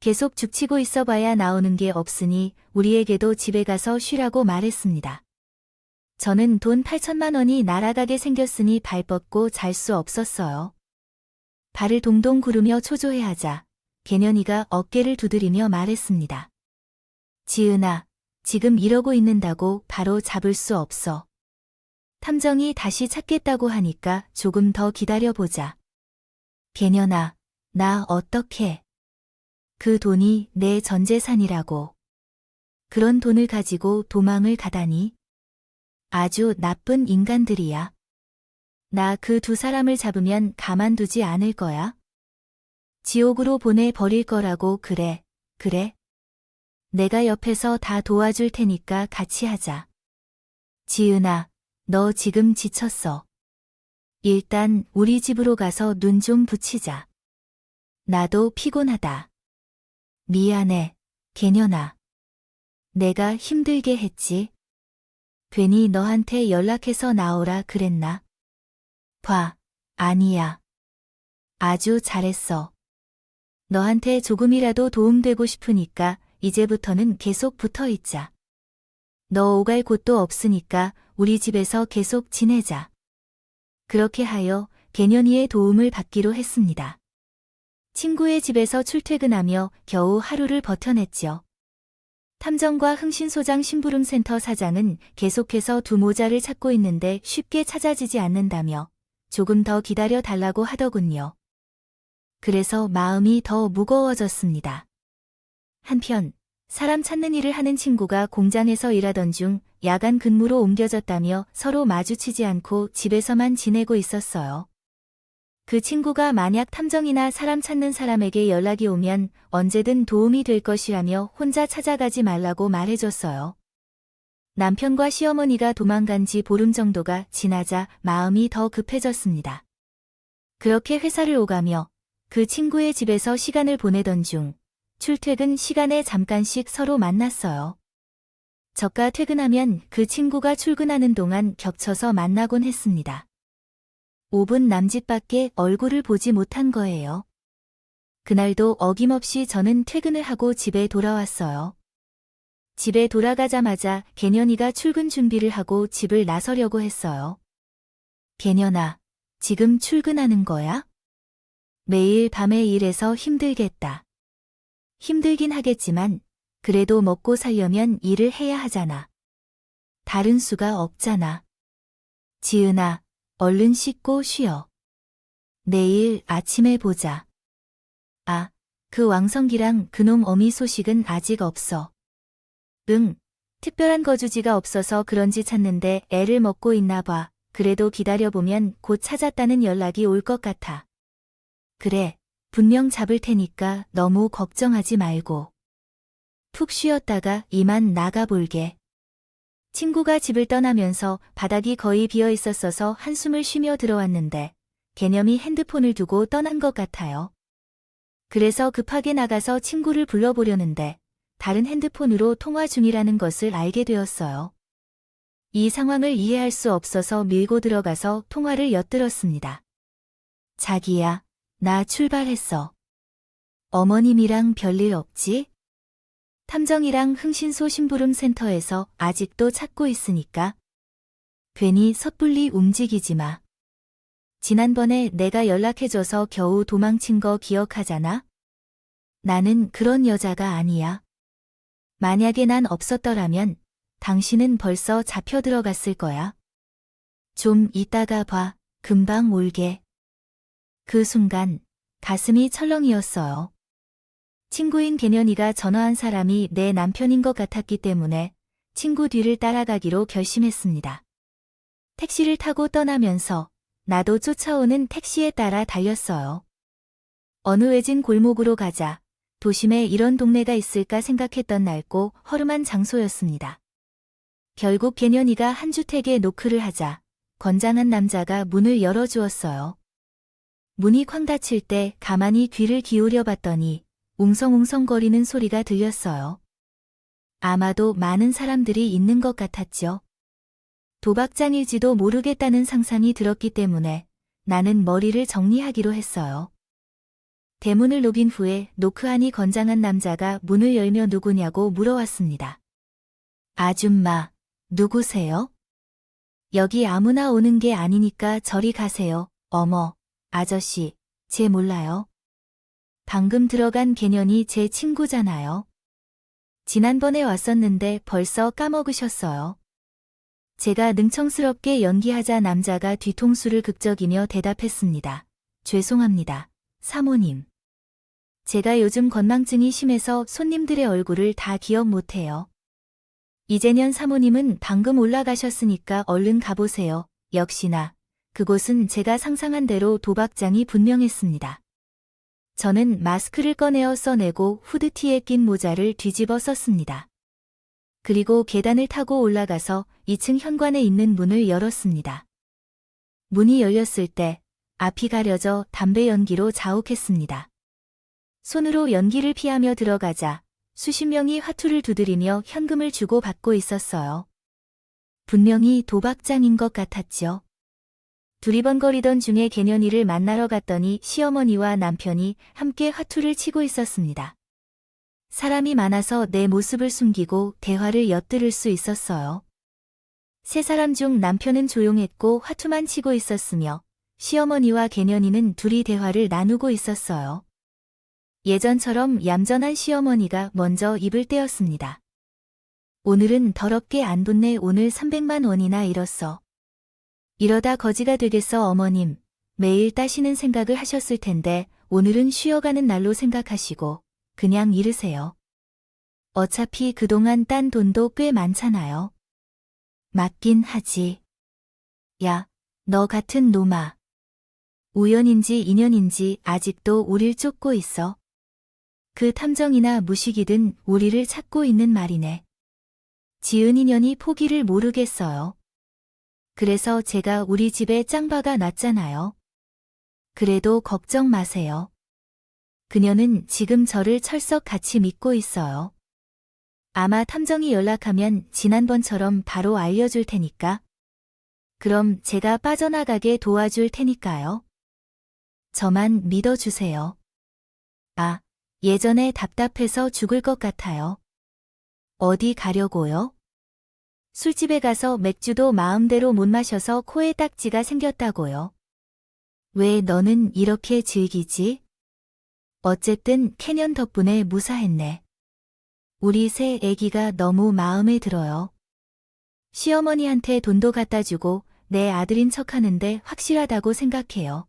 계속 죽치고 있어봐야 나오는 게 없으니 우리에게도 집에 가서 쉬라고 말했습니다. 저는 돈 8천만 원이 날아가게 생겼으니 발 뻗고 잘 수 없었어요. 발을 동동 구르며 초조해하자 개년이가 어깨를 두드리며 말했습니다. 지은아, 지금 이러고 있는다고 바로 잡을 수 없어. 탐정이 다시 찾겠다고 하니까 조금 더 기다려보자. 개년아, 나 어떡해. 그 돈이 내 전 재산이라고. 그런 돈을 가지고 도망을 가다니. 아주 나쁜 인간들이야. 나 그 두 사람을 잡으면 가만두지 않을 거야. 지옥으로 보내버릴 거라고. 그래, 그래. 내가 옆에서 다 도와줄 테니까 같이 하자. 지은아, 너 지금 지쳤어. 일단 우리 집으로 가서 눈 좀 붙이자. 나도 피곤하다. 미안해, 개년아. 내가 힘들게 했지. 괜히 너한테 연락해서 나오라 그랬나? 봐, 아니야. 아주 잘했어. 너한테 조금이라도 도움되고 싶으니까 이제부터는 계속 붙어있자. 너 오갈 곳도 없으니까 우리 집에서 계속 지내자. 그렇게 하여 개년이의 도움을 받기로 했습니다. 친구의 집에서 출퇴근하며 겨우 하루를 버텨냈죠. 탐정과 흥신소장 심부름센터 사장은 계속해서 두 모자를 찾고 있는데 쉽게 찾아지지 않는다며 조금 더 기다려 달라고 하더군요. 그래서 마음이 더 무거워졌습니다. 한편 사람 찾는 일을 하는 친구가 공장에서 일하던 중 야간 근무로 옮겨졌다며 서로 마주치지 않고 집에서만 지내고 있었어요. 그 친구가 만약 탐정이나 사람 찾는 사람에게 연락이 오면 언제든 도움이 될 것이라며 혼자 찾아가지 말라고 말해줬어요. 남편과 시어머니가 도망간 지 보름 정도가 지나자 마음이 더 급해졌습니다. 그렇게 회사를 오가며 그 친구의 집에서 시간을 보내던 중 출퇴근 시간에 잠깐씩 서로 만났어요. 저가 퇴근하면 그 친구가 출근하는 동안 겹쳐서 만나곤 했습니다. 5분 남짓밖에 얼굴을 보지 못한 거예요. 그날도 어김없이 저는 퇴근을 하고 집에 돌아왔어요. 집에 돌아가자마자 개년이가 출근 준비를 하고 집을 나서려고 했어요. 개년아, 지금 출근하는 거야? 매일 밤에 일해서 힘들겠다. 힘들긴 하겠지만 그래도 먹고 살려면 일을 해야 하잖아. 다른 수가 없잖아. 지은아, 얼른 씻고 쉬어. 내일 아침에 보자. 아, 그 왕성기랑 그놈 어미 소식은 아직 없어. 응. 특별한 거주지가 없어서 그런지 찾는데 애를 먹고 있나 봐. 그래도 기다려보면 곧 찾았다는 연락이 올 것 같아. 그래. 분명 잡을 테니까 너무 걱정하지 말고. 푹 쉬었다가 이만 나가볼게. 친구가 집을 떠나면서 바닥이 거의 비어 있었어서 한숨을 쉬며 들어왔는데 개념이 핸드폰을 두고 떠난 것 같아요. 그래서 급하게 나가서 친구를 불러보려는데 다른 핸드폰으로 통화 중이라는 것을 알게 되었어요. 이 상황을 이해할 수 없어서 밀고 들어가서 통화를 엿들었습니다. 자기야, 나 출발했어. 어머님이랑 별일 없지? 탐정이랑 흥신소 심부름센터에서 아직도 찾고 있으니까. 괜히 섣불리 움직이지 마. 지난번에 내가 연락해줘서 겨우 도망친 거 기억하잖아? 나는 그런 여자가 아니야. 만약에 난 없었더라면 당신은 벌써 잡혀 들어갔을 거야. 좀 이따가 봐. 금방 올게. 그 순간 가슴이 철렁이었어요. 친구인 개년이가 전화한 사람이 내 남편인 것 같았기 때문에 친구 뒤를 따라가기로 결심했습니다. 택시를 타고 떠나면서 나도 쫓아오는 택시에 따라 달렸어요. 어느 외진 골목으로 가자 도심에 이런 동네가 있을까 생각했던 낡고 허름한 장소였습니다. 결국 개년이가 한 주택에 노크를 하자 건장한 남자가 문을 열어주었어요. 문이 쾅 닫힐 때 가만히 귀를 기울여 봤더니 웅성웅성거리는 소리가 들렸어요. 아마도 많은 사람들이 있는 것 같았죠. 도박장일지도 모르겠다는 상상이 들었기 때문에 나는 머리를 정리하기로 했어요. 대문을 녹인 후에 노크하니 건장한 남자가 문을 열며 누구냐고 물어왔습니다. 아줌마, 누구세요? 여기 아무나 오는 게 아니니까 저리 가세요. 어머, 아저씨, 쟤 몰라요? 방금 들어간 개년이 제 친구잖아요. 지난번에 왔었는데 벌써 까먹으셨어요. 제가 능청스럽게 연기하자 남자가 뒤통수를 극적이며 대답했습니다. 죄송합니다. 사모님. 제가 요즘 건망증이 심해서 손님들의 얼굴을 다 기억 못해요. 이재년 사모님은 방금 올라가셨으니까 얼른 가보세요. 역시나 그곳은 제가 상상한 대로 도박장이 분명했습니다. 저는 마스크를 꺼내어 써내고 후드티에 낀 모자를 뒤집어 썼습니다. 그리고 계단을 타고 올라가서 2층 현관에 있는 문을 열었습니다. 문이 열렸을 때 앞이 가려져 담배 연기로 자욱했습니다. 손으로 연기를 피하며 들어가자 수십 명이 화투를 두드리며 현금을 주고 받고 있었어요. 분명히 도박장인 것 같았죠. 두리번거리던 중에 개년이를 만나러 갔더니 시어머니와 남편이 함께 화투를 치고 있었습니다. 사람이 많아서 내 모습을 숨기고 대화를 엿들을 수 있었어요. 세 사람 중 남편은 조용했고 화투만 치고 있었으며 시어머니와 개년이는 둘이 대화를 나누고 있었어요. 예전처럼 얌전한 시어머니가 먼저 입을 떼었습니다. 오늘은 더럽게 안 뒀네. 오늘 300만 원이나 잃었어. 이러다 거지가 되겠어. 어머님. 매일 따시는 생각을 하셨을 텐데 오늘은 쉬어가는 날로 생각하시고 그냥 잃으세요. 어차피 그동안 딴 돈도 꽤 많잖아요. 맞긴 하지. 야, 너 같은 놈아. 우연인지 인연인지 아직도 우릴 쫓고 있어. 그 탐정이나 무식이든 우리를 찾고 있는 말이네. 지은 인연이 포기를 모르겠어요. 그래서 제가 우리 집에 짱박아 놨잖아요. 그래도 걱정 마세요. 그녀는 지금 저를 철석같이 믿고 있어요. 아마 탐정이 연락하면 지난번처럼 바로 알려줄 테니까. 그럼 제가 빠져나가게 도와줄 테니까요. 저만 믿어주세요. 아, 예전에 답답해서 죽을 것 같아요. 어디 가려고요? 술집에 가서 맥주도 마음대로 못 마셔서 코에 딱지가 생겼다고요. 왜 너는 이렇게 즐기지? 어쨌든 캐년 덕분에 무사했네. 우리 새 애기가 너무 마음에 들어요. 시어머니한테 돈도 갖다 주고 내 아들인 척하는데 확실하다고 생각해요.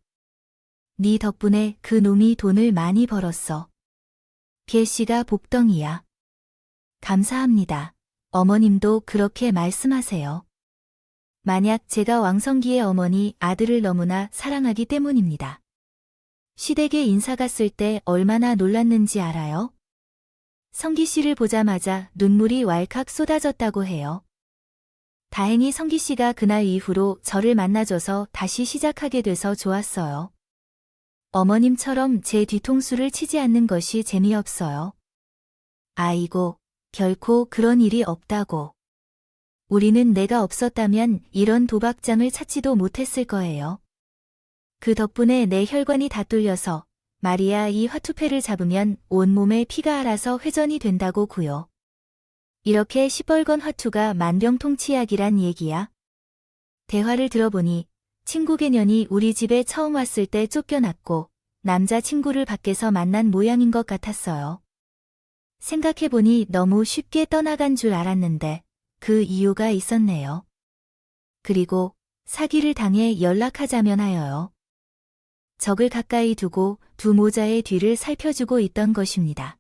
네 덕분에 그 놈이 돈을 많이 벌었어. 걔씨가 복덩이야. 감사합니다. 어머님도 그렇게 말씀하세요. 만약 제가 왕성기의 어머니 아들을 너무나 사랑하기 때문입니다. 시댁에 인사 갔을 때 얼마나 놀랐는지 알아요? 성기 씨를 보자마자 눈물이 왈칵 쏟아졌다고 해요. 다행히 성기 씨가 그날 이후로 저를 만나줘서 다시 시작하게 돼서 좋았어요. 어머님처럼 제 뒤통수를 치지 않는 것이 재미없어요. 아이고, 결코 그런 일이 없다고. 우리는 내가 없었다면 이런 도박장을 찾지도 못했을 거예요. 그 덕분에 내 혈관이 다 뚫려서 말이야 이 화투패를 잡으면 온몸에 피가 알아서 회전이 된다고고요. 이렇게 시뻘건 화투가 만병통치약이란 얘기야. 대화를 들어보니 친구 개년이 우리 집에 처음 왔을 때 쫓겨났고 남자 친구를 밖에서 만난 모양인 것 같았어요. 생각해보니 너무 쉽게 떠나간 줄 알았는데 그 이유가 있었네요. 그리고 사기를 당해 연락하자면 하여요. 적을 가까이 두고 두 모자의 뒤를 살펴주고 있던 것입니다.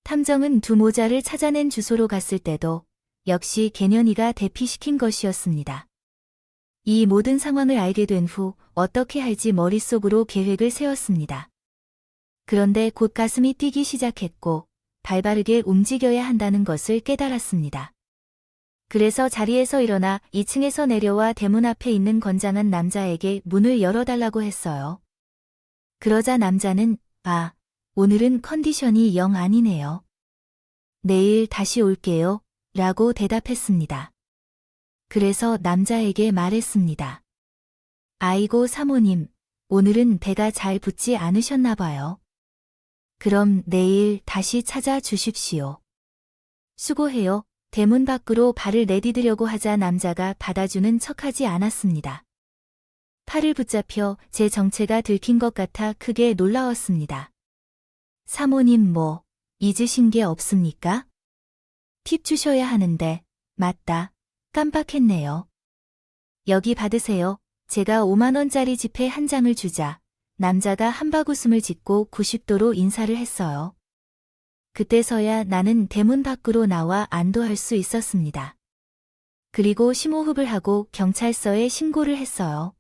탐정은 두 모자를 찾아낸 주소로 갔을 때도 역시 개년이가 대피시킨 것이었습니다. 이 모든 상황을 알게 된 후 어떻게 할지 머릿속으로 계획을 세웠습니다. 그런데 곧 가슴이 뛰기 시작했고 발바르게 움직여야 한다는 것을 깨달았습니다. 그래서 자리에서 일어나 2층에서 내려와 대문 앞에 있는 건장한 남자에게 문을 열어달라고 했어요. 그러자 남자는 오늘은 컨디션이 영 아니네요. 내일 다시 올게요. 라고 대답했습니다. 그래서 남자에게 말했습니다. 아이고 사모님, 오늘은 배가 잘 붙지 않으셨나 봐요. 그럼 내일 다시 찾아주십시오. 수고해요. 대문 밖으로 발을 내디디려고 하자 남자가 받아주는 척하지 않았습니다. 팔을 붙잡혀 제 정체가 들킨 것 같아 크게 놀라웠습니다. 사모님 잊으신 게 없습니까? 팁 주셔야 하는데, 맞다. 깜빡했네요. 여기 받으세요. 제가 5만 원짜리 지폐 한 장을 주자 남자가 한바구음을 짓고 90도로 인사를 했어요. 그때서야 나는 대문 밖으로 나와 안도할 수 있었습니다. 그리고 심호흡을 하고 경찰서에 신고를 했어요.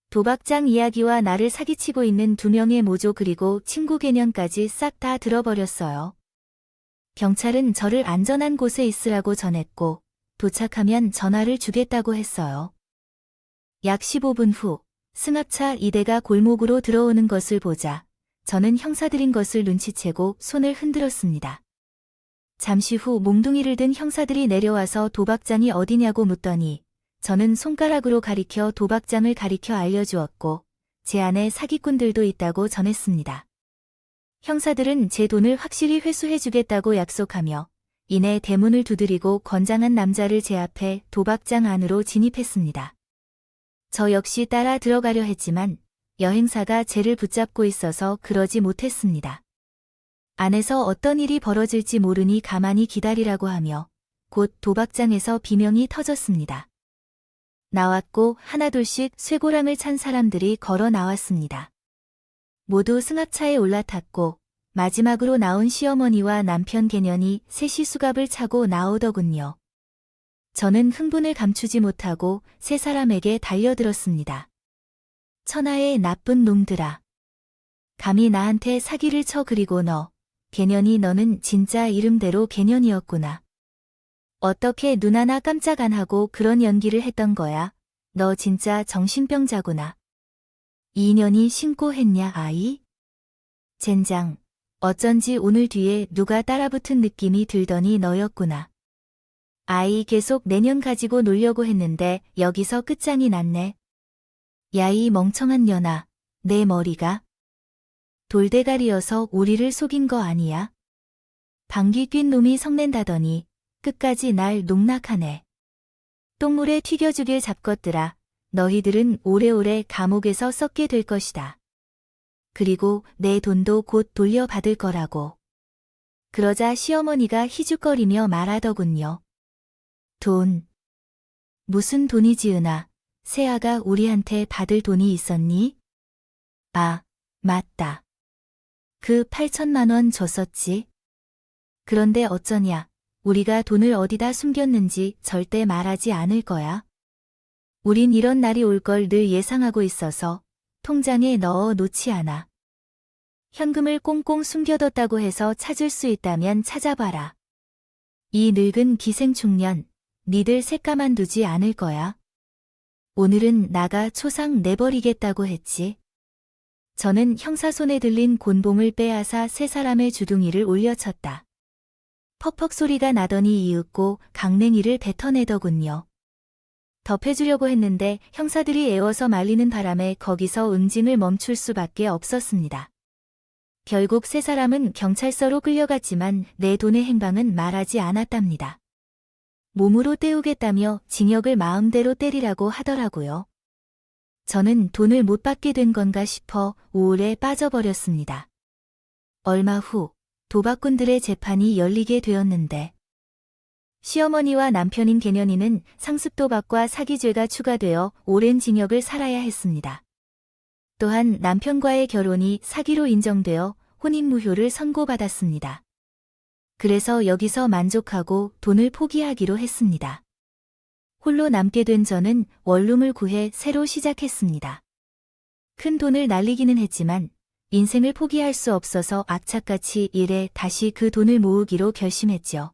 도박장 이야기와 나를 사기치고 있는 두 명의 모조 그리고 친구 개념까지 싹 다 들어버렸어요. 경찰은 저를 안전한 곳에 있으라고 전했고 도착하면 전화를 주겠다고 했어요. 약 15분 후 승합차 2대가 골목으로 들어오는 것을 보자 저는 형사들인 것을 눈치채고 손을 흔들었습니다. 잠시 후 몽둥이를 든 형사들이 내려와서 도박장이 어디냐고 묻더니 저는 손가락으로 가리켜 도박장을 가리켜 알려주었고 제 안에 사기꾼들도 있다고 전했습니다. 형사들은 제 돈을 확실히 회수해주겠다고 약속하며 이내 대문을 두드리고 건장한 남자를 제 앞에 도박장 안으로 진입했습니다. 저 역시 따라 들어가려 했지만 여행사가 쟤를 붙잡고 있어서 그러지 못했습니다. 안에서 어떤 일이 벌어질지 모르니 가만히 기다리라고 하며 곧 도박장에서 비명이 터졌습니다. 나왔고 하나둘씩 쇠고랑을 찬 사람들이 걸어 나왔습니다. 모두 승합차에 올라탔고 마지막으로 나온 시어머니와 남편 개년이 셋이 수갑을 차고 나오더군요. 저는 흥분을 감추지 못하고 세 사람에게 달려들었습니다. 천하의 나쁜 놈들아. 감히 나한테 사기를 쳐 그리고 개년이 너는 진짜 이름대로 개년이었구나. 어떻게 눈 하나 깜짝 안 하고 그런 연기를 했던 거야. 너 진짜 정신병자구나. 이 년이 신고했냐 아이? 젠장. 어쩐지 오늘 뒤에 누가 따라붙은 느낌이 들더니 너였구나. 아이 계속 내년 가지고 놀려고 했는데 여기서 끝장이 났네. 야 이 멍청한 년아. 내 머리가 돌대가리여서 우리를 속인 거 아니야? 방귀 뀐 놈이 성낸다더니 끝까지 날 농락하네. 똥물에 튀겨주길 잡것들아. 너희들은 오래오래 감옥에서 썩게 될 것이다. 그리고 내 돈도 곧 돌려받을 거라고. 그러자 시어머니가 희죽거리며 말하더군요. 돈. 무슨 돈이지 은아. 새아가 우리한테 받을 돈이 있었니? 아, 맞다. 그 8천만 원 줬었지. 그런데 어쩌냐. 우리가 돈을 어디다 숨겼는지 절대 말하지 않을 거야. 우린 이런 날이 올 걸 늘 예상하고 있어서 통장에 넣어 놓지 않아. 현금을 꽁꽁 숨겨뒀다고 해서 찾을 수 있다면 찾아봐라. 이 늙은 기생충년, 니들 새까만 두지 않을 거야. 오늘은 나가 초상 내버리겠다고 했지. 저는 형사 손에 들린 곤봉을 빼앗아 세 사람의 주둥이를 올려쳤다. 퍽퍽 소리가 나더니 이윽고 강냉이를 뱉어내더군요. 덮해주려고 했는데 형사들이 애워서 말리는 바람에 거기서 응징을 멈출 수밖에 없었습니다. 결국 세 사람은 경찰서로 끌려갔지만 내 돈의 행방은 말하지 않았답니다. 몸으로 때우겠다며 징역을 마음대로 때리라고 하더라고요. 저는 돈을 못 받게 된 건가 싶어 우울에 빠져버렸습니다. 얼마 후 도박꾼들의 재판이 열리게 되었는데 시어머니와 남편인 개년이는 상습도박과 사기죄가 추가되어 오랜 징역을 살아야 했습니다. 또한 남편과의 결혼이 사기로 인정되어 혼인무효를 선고받았습니다. 그래서 여기서 만족하고 돈을 포기하기로 했습니다. 홀로 남게 된 저는 원룸을 구해 새로 시작했습니다. 큰 돈을 날리기는 했지만 인생을 포기할 수 없어서 악착같이 일해 다시 그 돈을 모으기로 결심했죠.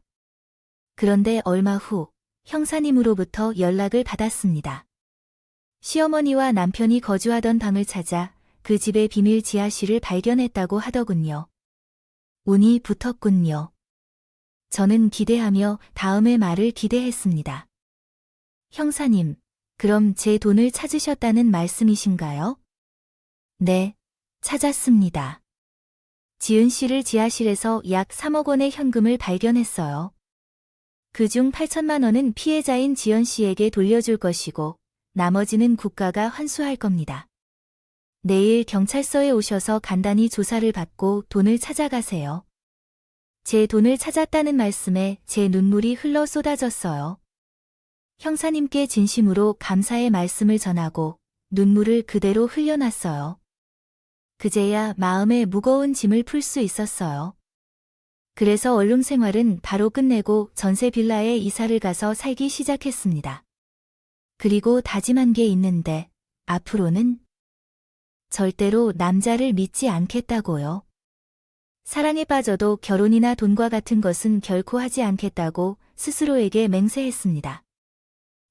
그런데 얼마 후 형사님으로부터 연락을 받았습니다. 시어머니와 남편이 거주하던 방을 찾아 그 집의 비밀 지하실을 발견했다고 하더군요. 운이 붙었군요. 저는 기대하며 다음의 말을 기대했습니다. 형사님, 그럼 제 돈을 찾으셨다는 말씀이신가요? 네, 찾았습니다. 지은 씨를 지하실에서 약 3억 원의 현금을 발견했어요. 그중 8천만 원은 피해자인 지연 씨에게 돌려줄 것이고 나머지는 국가가 환수할 겁니다. 내일 경찰서에 오셔서 간단히 조사를 받고 돈을 찾아가세요. 제 돈을 찾았다는 말씀에 제 눈물이 흘러 쏟아졌어요. 형사님께 진심으로 감사의 말씀을 전하고 눈물을 그대로 흘려놨어요. 그제야 마음의 무거운 짐을 풀 수 있었어요. 그래서 원룸 생활은 바로 끝내고 전세 빌라에 이사를 가서 살기 시작했습니다. 그리고 다짐한 게 있는데 앞으로는 절대로 남자를 믿지 않겠다고요. 사랑에 빠져도 결혼이나 돈과 같은 것은 결코 하지 않겠다고 스스로에게 맹세했습니다.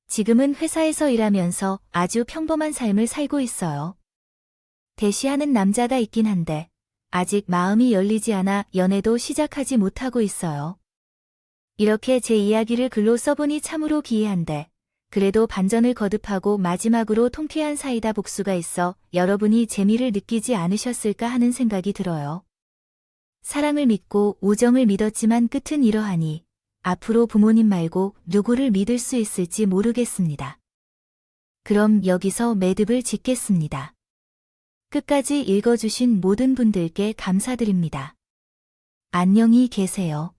지금은 회사에서 일하면서 아주 평범한 삶을 살고 있어요. 대시하는 남자가 있긴 한데 아직 마음이 열리지 않아 연애도 시작하지 못하고 있어요. 이렇게 제 이야기를 글로 써보니 참으로 기이한데 그래도 반전을 거듭하고 마지막으로 통쾌한 사이다 복수가 있어 여러분이 재미를 느끼지 않으셨을까 하는 생각이 들어요. 사랑을 믿고 우정을 믿었지만 끝은 이러하니 앞으로 부모님 말고 누구를 믿을 수 있을지 모르겠습니다. 그럼 여기서 매듭을 짓겠습니다. 끝까지 읽어주신 모든 분들께 감사드립니다. 안녕히 계세요.